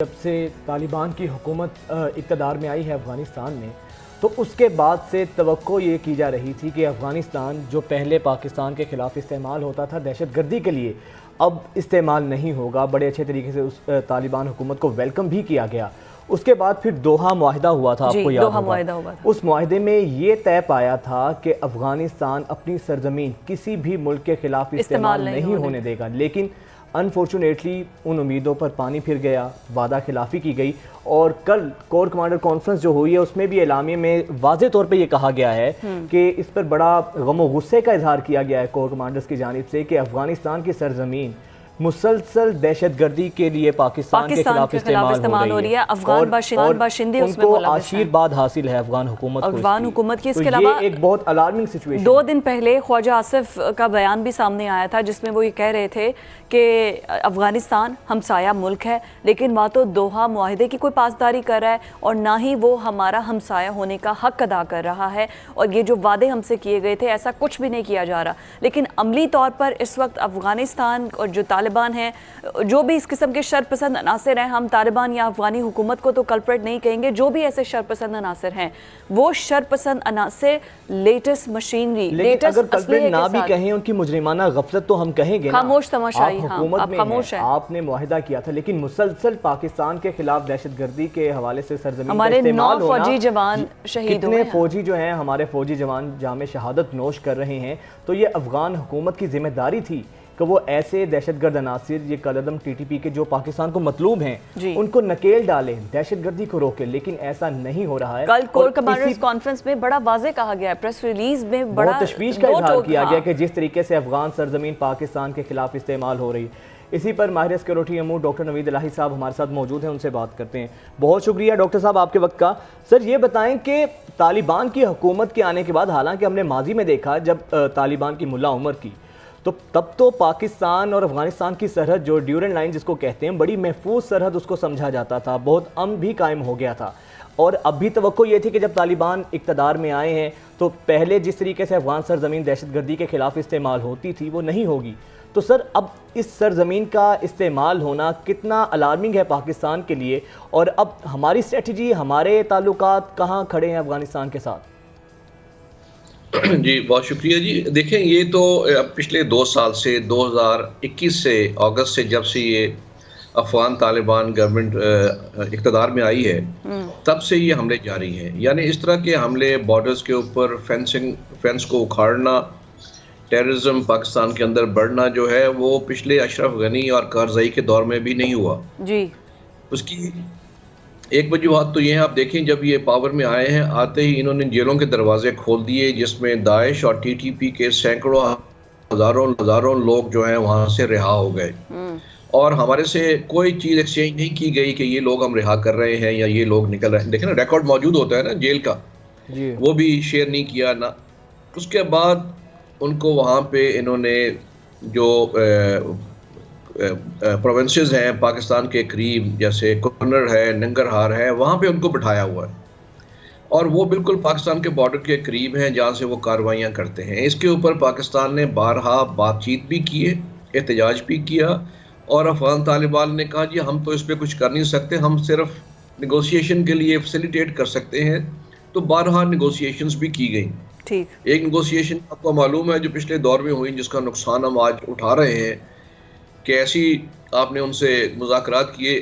जब से तालिबान की हुकूमत इक़्तिदार में आई है अफ़गानिस्तान में, तो उसके बाद से तवक्को ये की जा रही थी कि अफ़गानिस्तान जो पहले पाकिस्तान के ख़िलाफ़ इस्तेमाल होता था दहशतगर्दी के लिए, अब इस्तेमाल नहीं होगा। बड़े अच्छे तरीके से उस तालिबान हुकूमत को वेलकम भी किया गया। उसके बाद फिर दोहा मुआहिदा हुआ था, आपको याद होगा। उस मुआहिदे में ये तय पाया था कि अफ़गानिस्तान अपनी सरजमीन किसी भी मुल्क के ख़िलाफ़ इस्तेमाल नहीं होने देगा, लेकिन अनफॉर्चुनेटली उन उम्मीदों पर पानी फिर गया, वादा खिलाफ़ी की गई। और कल कोर कमांडर कॉन्फ्रेंस जो हुई है उसमें भी एलामिया में वाज़े तौर पे ये कहा गया है कि इस पर बड़ा गम और गुस्से का इजहार किया गया है कोर कमांडर्स की जानिब से कि अफ़गानिस्तान की सरजमीन मुसलसल दहशतगर्दी के लिए पाकिस्तान के खिलाफ इस्तेमाल हो रही है। अफगान बाशिंदे उनको आशीर्वाद हासिल है अफगान हुकूमत की। इसके अलावा एक बहुत अलार्मिंग सिचुएशन 2 दिन पहले ख्वाजा आसिफ का बयान भी सामने आया था, जिसमें वो ये कह रहे थे कि अफगानिस्तान हमसाया मुल्क है, लेकिन वहाँ तो दोहा मुआहिदे की कोई पासदारी कर रहा है और ना ही वो हमारा हमसाया होने का हक अदा कर रहा है। और ये जो वादे हमसे किए गए थे ऐसा कुछ भी नहीं किया जा रहा। लेकिन अमली तौर पर इस वक्त अफगानिस्तान और जो तालिबान हैं, जो भी इस किस्म के शरपसंद अनासर हैं, हम तालिबान या अफगानी हुकूमत को तो कल्प्रेट नहीं कहेंगे, जो भी ऐसे शरपसंद अनासर हैं वो शरपसंद अनासर लेटेस्ट मशीनरी, लेटेस्ट कल्प्रेट ना भी कहें, उनकी मुजरिमाना गफलत तो हम कहेंगे ना। खामोश तमाशाई, हुकूमत में है, आपने मुआहिदा किया था, लेकिन मुसलसल पाकिस्तान के खिलाफ दहशतगर्दी के हवाले से सरजमीन हमारे 9 फौजी जवान शहीद हुए हैं। कितने फौजी जो हैं हमारे फौजी जवान जामे शहादत नोश कर रहे हैं। तो ये अफगान हुकूमत की जिम्मेदारी थी कि वो ऐसे दहशतगर्द अनासिर, ये कलदम टीटीपी के जो पाकिस्तान को मतलूब हैं, उनको नकेल डालें, दहशतगर्दी को रोके, लेकिन ऐसा नहीं हो रहा है। कल कोर कमांडर्स कॉन्फ्रेंस में बड़ा वाज़े कहा गया है, प्रेस रिलीज में बड़ा तशवीश का इजहार किया गया कि जिस तरीके से अफगान सरजमीन पाकिस्तान के खिलाफ इस्तेमाल हो रही। इसी पर माहिर सिक्योरिटी अमूर डॉक्टर नवीद इलाही साहब हमारे साथ मौजूद हैं, उनसे बात करते हैं। बहुत शुक्रिया डॉक्टर साहब आपके वक्त का। सर ये बताएं कि तालिबान की हुकूमत के आने के बाद, हालांकि हमने माजी में देखा जब तालिबान की मुल्ला उमर की, तो तब तो पाकिस्तान और अफगानिस्तान की सरहद जो ड्यूरेंट लाइन जिसको कहते हैं, बड़ी महफूज सरहद उसको समझा जाता था, बहुत अमन भी कायम हो गया था। और अब भी तवक्को ये थी कि जब तालिबान इक़्तिदार में आए हैं तो पहले जिस तरीके से अफगान सरजमीन दहशतगर्दी के खिलाफ इस्तेमाल होती थी वो नहीं होगी। तो सर अब इस सरजमीन का इस्तेमाल होना कितना अलार्मिंग है पाकिस्तान के लिए, और अब हमारी स्ट्रेटजी, हमारे ताल्लुकात कहाँ खड़े हैं अफगानिस्तान के साथ? जी बहुत शुक्रिया जी। देखें, ये तो पिछले 2 साल से 2021 से अगस्त से जब से ये अफगान तालिबान गवर्नमेंट इक़्तिदार में आई है, तब से ये हमले जारी हैं। यानी इस तरह के हमले, बॉर्डर्स के ऊपर फेंस को उखाड़ना, टेररिज्म पाकिस्तान के अंदर बढ़ना जो है वो पिछले अशरफ गनी और कारज़ई के दौर में भी नहीं हुआ जी। उसकी एक वजूहत तो ये है, आप देखें जब ये पावर में आए हैं, आते ही इन्होंने जेलों के दरवाजे खोल दिए, जिसमें दाइश और टीटीपी के सैकड़ों हज़ारों लोग जो हैं वहाँ से रिहा हो गए। और हमारे से कोई चीज़ एक्सचेंज नहीं की गई कि ये लोग हम रिहा कर रहे हैं या ये लोग निकल रहे हैं। देखें ना, रिकॉर्ड मौजूद होता है ना जेल का, वो भी शेयर नहीं किया ना। उसके बाद उनको वहाँ पे इन्होंने जो प्रोविंसेस हैं पाकिस्तान के करीब, जैसे कुन्नर है, नंगरहार है, वहाँ पे उनको बिठाया हुआ है और वो बिल्कुल पाकिस्तान के बॉर्डर के करीब हैं जहाँ से वो कार्रवाइयाँ करते हैं। इसके ऊपर पाकिस्तान ने बारहा बातचीत भी की, एहतजाज भी किया, और अफगान तालिबान ने कहा जी हम तो इस पर कुछ कर नहीं सकते, हम सिर्फ निगोशिएशन के लिए फैसिलिटेट कर सकते हैं। तो बारहा निगोशिएशंस भी की गई। ठीक, एक निगोशिएशन आपको मालूम है जो पिछले दौर में हुई, जिसका नुकसान हम आज उठा रहे हैं, कि ऐसी आपने उनसे मुज़ाकरात किए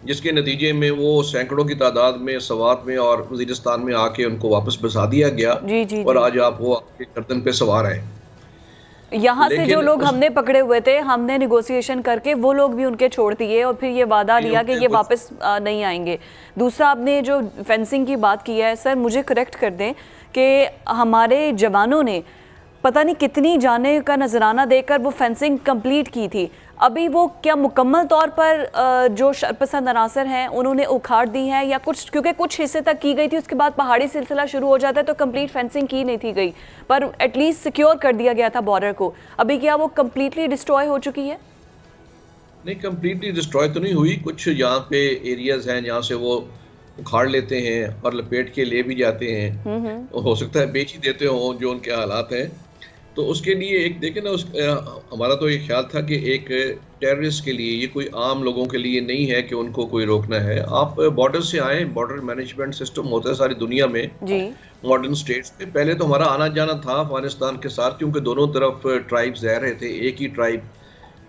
जिसके नतीजे में वो सैकड़ों की तादाद में सवात में और वज़ीरिस्तान में आके उनको वापस बसा दिया गया। जी, और आज आप वो आपके गर्दन पे सवार हैं। यहाँ से जो लोग हमने पकड़े हुए थे, हमने निगोशिएशन करके वो लोग भी उनके छोड़ दिए और फिर ये वादा लिया कि ये वापस नहीं आएंगे। दूसरा, आपने जो फेंसिंग की बात की है, सर मुझे करेक्ट कर दें कि हमारे जवानों ने पता नहीं कितनी जाने का नजराना देकर वो फेंसिंग कंप्लीट की थी। अभी वो क्या मुकम्मल तौर पर जो शरपसंद अनासर हैं उन्होंने उखाड़ दी है, या कुछ, क्योंकि कुछ हिस्से तक की गई थी, उसके बाद पहाड़ी सिलसिला शुरू हो जाता है तो कंप्लीट फेंसिंग की नहीं थी गई, पर एटलीस्ट सिक्योर कर दिया गया था बॉर्डर को। अभी क्या वो कंप्लीटली डिस्ट्रॉय हो चुकी है? नहीं, कंप्लीटली डिस्ट्रॉय तो नहीं हुई। कुछ यहाँ पे एरियाज हैं जहाँ से वो उखाड़ लेते हैं और लपेट के ले भी जाते हैं, हो सकता है बेच ही देते हों जो उनके हालात हैं। तो उसके लिए एक देखें ना, हमारा तो ये ख्याल था कि एक टेररिस्ट के लिए, ये कोई आम लोगों के लिए नहीं है कि उनको कोई रोकना है। आप बॉर्डर से आए, बॉर्डर मैनेजमेंट सिस्टम होता है सारी दुनिया में, जी मॉडर्न स्टेट्स में। पहले तो हमारा आना जाना था अफगानिस्तान के साथ, क्योंकि दोनों तरफ ट्राइब्स रह रहे थे, एक ही ट्राइब,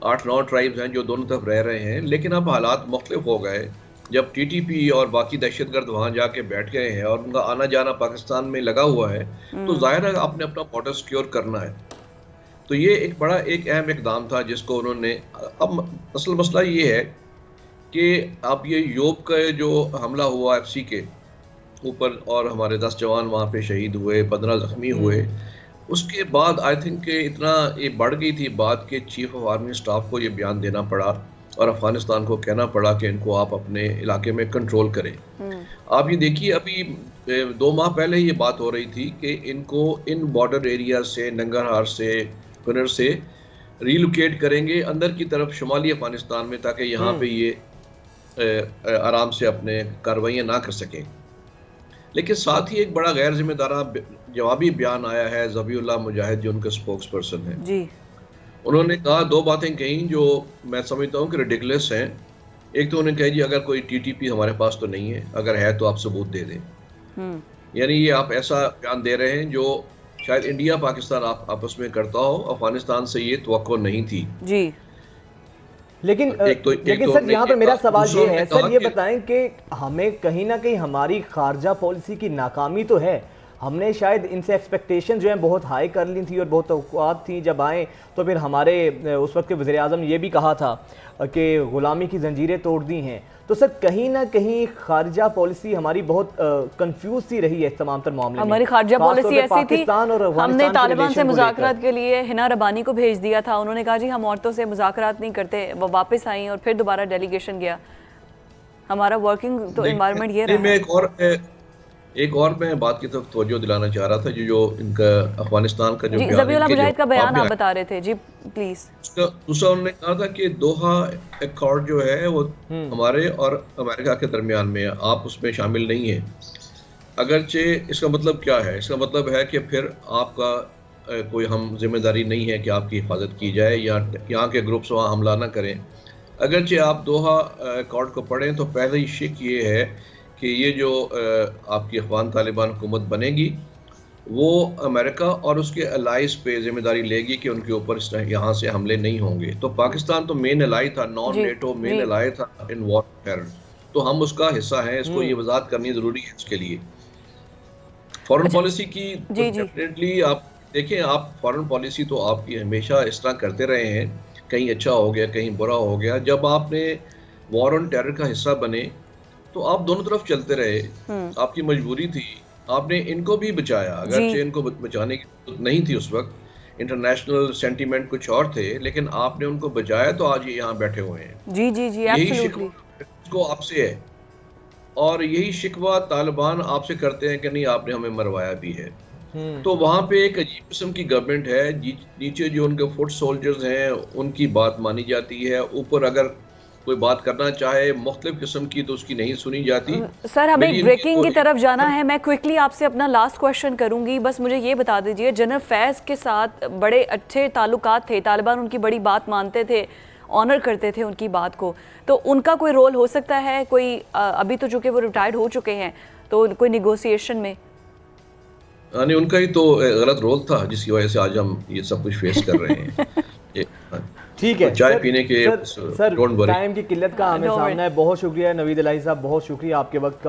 8-9 ट्राइब्स हैं जो दोनों तरफ रह रहे हैं। लेकिन अब हालात मुख्तलिफ हो गए, जब टीटीपी और बाकी दहशतगर्द वहाँ जाके बैठ गए हैं और उनका आना जाना पाकिस्तान में लगा हुआ है, तो जाहिर है आपने अपना बॉर्डर सिक्योर करना है। तो ये एक बड़ा एक अहम इकदाम था जिसको उन्होंने। अब असल मसला ये है कि अब ये योग का जो हमला हुआ एफसी के ऊपर और हमारे 10 जवान वहाँ पे शहीद हुए, 15 जख्मी हुए, उसके बाद आई थिंक इतना ये बढ़ गई थी बात के चीफ ऑफ आर्मी स्टाफ को ये बयान देना पड़ा और अफगानिस्तान को कहना पड़ा कि इनको आप अपने इलाके में कंट्रोल करें। आप ये देखिए, अभी 2 माह पहले ये बात हो रही थी कि इनको इन बॉर्डर एरिया से, नंगरहार से, कुनर से रिलोकेट करेंगे अंदर की तरफ शुमाली अफगानिस्तान में, ताकि यहाँ पे ये आराम से अपने कार्रवाइयाँ ना कर सकें। लेकिन साथ ही एक बड़ा गैर जिम्मेदाराना जवाबी बयान आया है ज़बीउल्लाह मुजाहिद, जो उनके स्पोक्स पर्सन हैं जी। उन्होंने कहा 2 बातें कही जो मैं समझता हूँ कि रिडिकुलस हैं। एक तो उन्होंने कहा जी अगर कोई टीटीपी हमारे पास तो नहीं है, अगर है तो आप सबूत दे दें। यानी ये आप ऐसा बयान दे रहे हैं जो शायद इंडिया पाकिस्तान आपस में करता हो, अफगानिस्तान से ये तवक्को नहीं थी जी। लेकिन सर यहाँ पर मेरा सवाल ये है, सर ये बताएं कि हमें कहीं ना कहीं हमारी खारजा पॉलिसी की नाकामी तो है। हमने शायद इनसे एक्सपेक्टेशन जो है बहुत हाई कर ली थी और बहुत तवक्कुआत थी। जब आए तो फिर हमारे उस वक्त के वज़ीर आज़म ये भी कहा था कि ग़ुलामी की जंजीरें तोड़ दी हैं। तो सर कहीं ना कहीं खारजा पॉलिसी हमारी बहुत कंफ्यूज सी रही है इस तमाम तर मामले में। हमारी खारजा पॉलिसी ऐसी थी, हमने तालिबान से मुज़ाकरात के लिए हिना रबानी को भेज दिया था। उन्होंने कहा जी हम औरतों से मुज़ाकरात नहीं करते। वो वापस आई और फिर दोबारा डेलीगेशन गया। हमारा वर्किंग तो एनवायरनमेंट ये रहा। एक और मैं बात की तरफ तवज्जो दिलाना चाह रहा था, जो इनका अफगानिस्तान का जो ज़बीउल्लाह मुजाहिद का बयान आप बता रहे थे जी, प्लीज। उसका दूसरा उन्होंने कहा था कि दोहा अकॉर्ड जो है वो हमारे और अमेरिका के दरमियान में है, आप उसमें शामिल नहीं है। अगरचे इसका मतलब क्या है? इसका मतलब है कि फिर आपका कोई हम जिम्मेदारी नहीं है कि आपकी हिफाजत की जाए या यहाँ के ग्रुप्स वहाँ हमला ना करें। अगरचे आप दोहा अकॉर्ड को पढ़ें तो पहले ही शिक ये है कि ये जो आपकी अफगान तालिबान हुकूमत बनेगी वो अमेरिका और उसके अलाइज पे जिम्मेदारी लेगी कि उनके ऊपर यहाँ से हमले नहीं होंगे। तो पाकिस्तान तो मेन अलाई था, नॉन नेटो मेन अलाई था इन वॉर टेरर, तो हम उसका हिस्सा हैं। इसको ये वजाहत करनी ज़रूरी है। इसके लिए फॉरेन पॉलिसी की डेफिनेटली आप देखें, आप फॉरेन पॉलिसी तो आपकी हमेशा इस तरह करते रहे हैं, कहीं अच्छा हो गया कहीं बुरा हो गया। जब आपने वॉर ऑन टेरर का हिस्सा बने तो आप दोनों तरफ चलते रहे, आपकी मजबूरी थी। आपने इनको भी बचाया, अगरचे इनको बचाने की जरूरत नहीं थी उस वक्त, इंटरनेशनल सेंटीमेंट कुछ और थे, लेकिन आपने उनको बचाया तो आज ये यहाँ बैठे हुए हैं। जी जी जी, यही शिकवा आपसे है और यही शिकवा तालिबान आपसे करते हैं कि नहीं आपने हमें मरवाया भी है। तो वहाँ पे एक अजीब किस्म की गवर्नमेंट है, नीचे जो उनके फुट सोल्जर्स हैं उनकी बात मानी जाती है, ऊपर अगर कोई बात करना चाहे मुख्तलिफ किस्म की तो उसकी नहीं सुनी जाती। सर हमें ब्रेकिंग की तरफ जाना है। मैं क्विकली आपसे अपना लास्ट क्वेश्चन करूंगी, बस मुझे ये बता दीजिए, जनरल फैज़ के साथ बड़े अच्छे ताल्लुकात थे, तालिबान उनकी बड़ी बात मानते थे, ऑनर करते थे उनकी बात को, तो उनका कोई रोल हो सकता है कोई? अभी तो चूँकि वो रिटायर्ड हो चुके हैं, तो कोई निगोसिएशन में? नहीं, उनका ही तो गलत रोल था जिसकी वजह से आज हम ये सब कुछ फेस कर रहे हैं। ठीक है, चाय पीने के सर टाइम की किल्लत का हमें सामना है। बहुत शुक्रिया नवीद इलाही साहब, बहुत शुक्रिया आपके वक्त का।